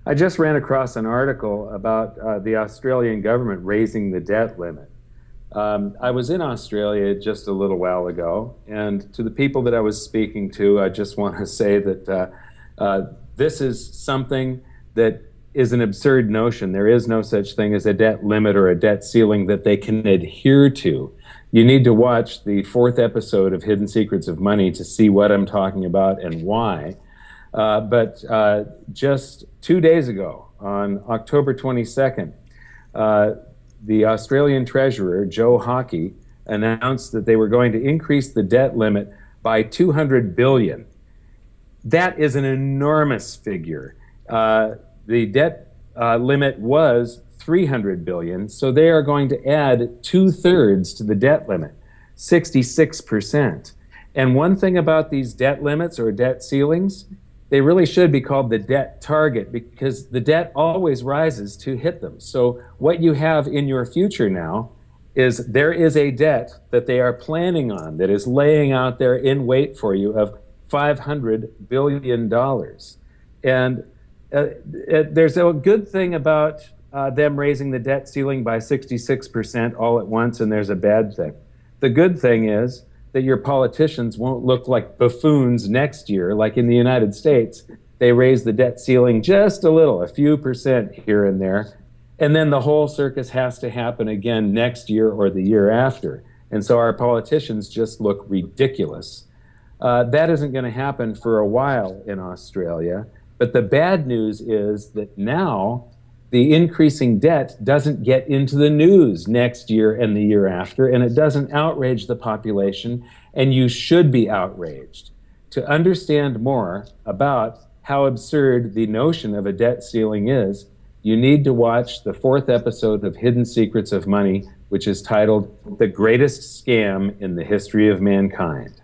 I just ran across an article about the Australian government raising the debt limit. I was in Australia just a little while ago, and to the people that I was speaking to, I just want to say that this is something that is an absurd notion. There is no such thing as a debt limit or a debt ceiling that they can adhere to. You need to watch the fourth episode of Hidden Secrets of Money to see what I'm talking about and why. But just 2 days ago, on October 22nd, the Australian Treasurer, Joe Hockey, announced that they were going to increase the debt limit by 200 billion. That is an enormous figure. The debt limit was 300 billion, so they are going to add 2/3 to the debt limit, 66%. And one thing about these debt limits or debt ceilings, they really should be called the debt target, because the debt always rises to hit them. So what you have in your future now is there is a debt that they are planning on that is laying out there in wait for you of $500 billion. And there's a good thing about them raising the debt ceiling by 66% all at once, and there's a bad thing. The good thing is that your politicians won't look like buffoons next year, like in the United States. They raise the debt ceiling just a little, a few percent here and there, and then the whole circus has to happen again next year or the year after. And so our politicians just look ridiculous. That isn't going to happen for a while in Australia. But the bad news is that now the increasing debt doesn't get into the news next year and the year after, and it doesn't outrage the population, and you should be outraged. To understand more about how absurd the notion of a debt ceiling is, you need to watch the fourth episode of Hidden Secrets of Money, which is titled The Greatest Scam in the History of Mankind.